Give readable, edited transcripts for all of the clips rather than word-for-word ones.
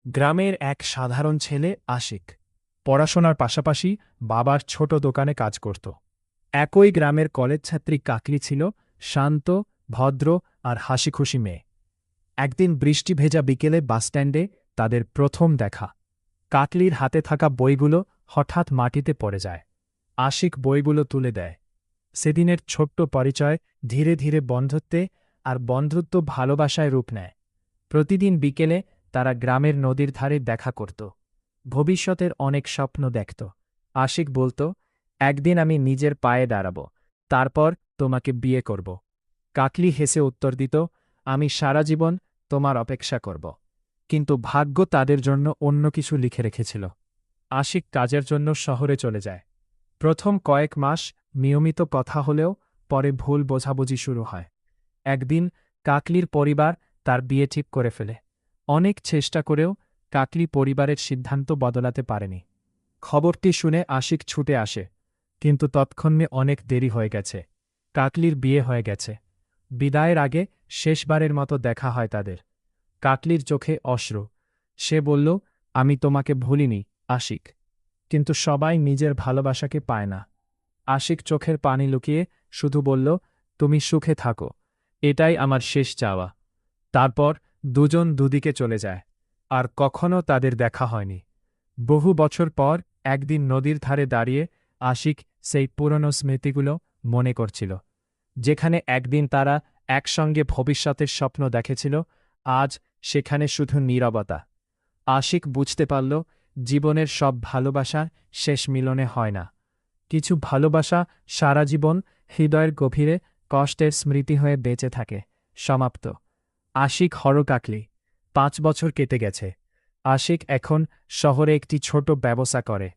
গ্রামের এক সাধারণ ছেলে আশিক পড়াশোনার পাশাপাশি বাবার ছোট দোকানে কাজ করত। একই গ্রামের কলেজ ছাত্রী কাকলি ছিল শান্ত, ভদ্র আর হাসিখুশি মেয়ে। একদিন বৃষ্টি ভেজা বিকেলে বাসস্ট্যান্ডে তাদের প্রথম দেখা। কাকলির হাতে থাকা বইগুলো হঠাৎ মাটিতে পড়ে যায়। আশিক বইগুলো তুলে দেয়। সেদিনের ছোট্ট পরিচয় ধীরে ধীরে বন্ধুত্বে আর বন্ধুত্ব ভালোবাসায় রূপ নেয়। প্রতিদিন বিকেলে তারা গ্রামের নদীর ধারে দেখা করত। ভবিষ্যতের অনেক স্বপ্ন দেখত। আশিক বলত, একদিন আমি নিজের পায়ে দাঁড়াব, তারপর তোমাকে বিয়ে করব। কাকলি হেসে উত্তর দিত, আমি সারা জীবন তোমার অপেক্ষা করব। কিন্তু ভাগ্য তাদের জন্য অন্য কিছু লিখে রেখেছিল। আশিক কাজের জন্য শহরে চলে যায়। প্রথম কয়েক মাস নিয়মিত কথা হলেও পরে ভুল বোঝাবুঝি শুরু হয়। একদিন কাকলির পরিবার তার বিয়ে ঠিক করে ফেলে। অনেক চেষ্টা করেও কাকলি পরিবারের সিদ্ধান্ত বদলাতে পারেনি। খবরটি শুনে আশিক ছুটে আসে, কিন্তু তৎক্ষণে অনেক দেরি হয়ে গেছে। কাকলির বিয়ে হয়ে গেছে। বিদায়ের আগে শেষবারের মতো দেখা হয় তাদের। কাকলির চোখে অশ্রু। সে বলল, আমি তোমাকে ভুলিনি আশিক। কিন্তু সবাই নিজের ভালোবাসাকে পায় না। আশিক চোখের পানি লুকিয়ে শুধু বলল, তুমি সুখে থাকো, এটাই আমার শেষ চাওয়া। তারপর দুজন দুদিকে চলে যায়। আর কখনো তাদের দেখা হয়নি। বহু বছর পর একদিন নদীর ধারে দাঁড়িয়ে আশিক সেই পুরনো স্মৃতিগুলো মনে করছিল। যেখানে একদিন তারা একসঙ্গে ভবিষ্যতের স্বপ্ন দেখেছিল, আজ সেখানে শুধু নীরবতা। আশিক বুঝতে পারল, জীবনের সব ভালোবাসা শেষ মিলনে হয় না। কিছু ভালোবাসা সারা জীবন হৃদয়ের গভীরে কষ্টের স্মৃতি হয়ে বেঁচে থাকে। সমাপ্ত। আশিক কাকলি। 5 বছর কেটে গেছে। আশিক এখন শহরে একটি ছোট ব্যবসা করে।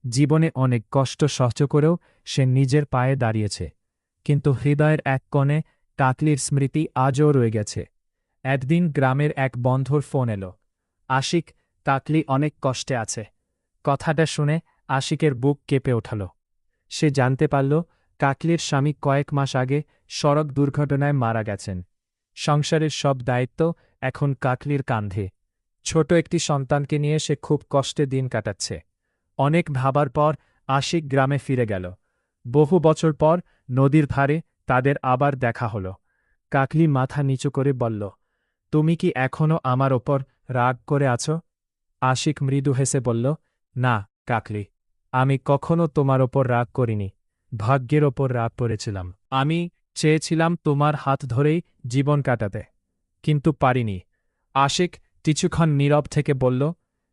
জীবনে অনেক কষ্ট সহ্য করেও সে নিজের পায়ে দাঁড়িয়েছে। কিন্তু হৃদয়ের এক কোণে কাকলির স্মৃতি আজও রয়ে গেছে। একদিন গ্রামের এক বন্ধুর ফোন এলো, আশিক, কাকলি অনেক কষ্টে আছে। কথাটা শুনে আশিকের বুক কেঁপে উঠল। সে জানতে পারল, কাকলির স্বামী কয়েক মাস আগে সড়ক দুর্ঘটনায় মারা গেছেন। সংসারের সব দায়িত্ব এখন কাকলির কাঁধে। ছোট একটি সন্তানকে নিয়ে সে খুব কষ্টে দিন কাটাচ্ছে। অনেক ভাবার পর আশিক গ্রামে ফিরে গেল। বহু বছর পর নদীর ধারে তাদের আবার দেখা হল। কাকলি মাথা নিচু করে বলল, তুমি কি এখনও আমার ওপর রাগ করে আছো? আশিক মৃদু হেসে বলল, না কাকলি, আমি কখনো তোমার ওপর রাগ করিনি। ভাগ্যের ওপর রাগ করেছিলাম। আমি চেয়েছিলাম তোমার হাত ধরেই জীবন কাটাতে, কিন্তু পারিনি। আশিক কিছুক্ষণ নীরব থেকে বলল,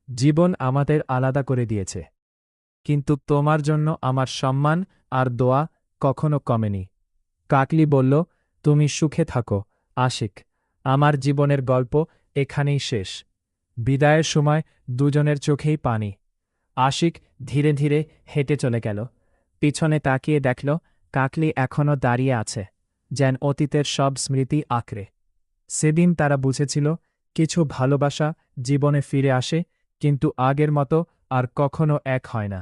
জীবন আমাদের আলাদা করে দিয়েছে, কিন্তু তোমার জন্য আমার সম্মান আর দোয়া কখনো কমেনি। কাকলি বলল, তুমি সুখে থাকো আশিক, আমার জীবনের গল্প এখানেই শেষ। বিদায়ের সময় দুজনের চোখেই পানি। আশিক ধীরে ধীরে হেঁটে চলে গেল। পিছনে তাকিয়ে দেখল, কাকলি এখনও দাঁড়িয়ে আছে, যেন অতীতের সব স্মৃতি আঁকড়ে। সেদিন তারা বুঝেছিল, কিছু ভালোবাসা জীবনে ফিরে আসে, কিন্তু আগের মতো আর কখনো এক হয় না।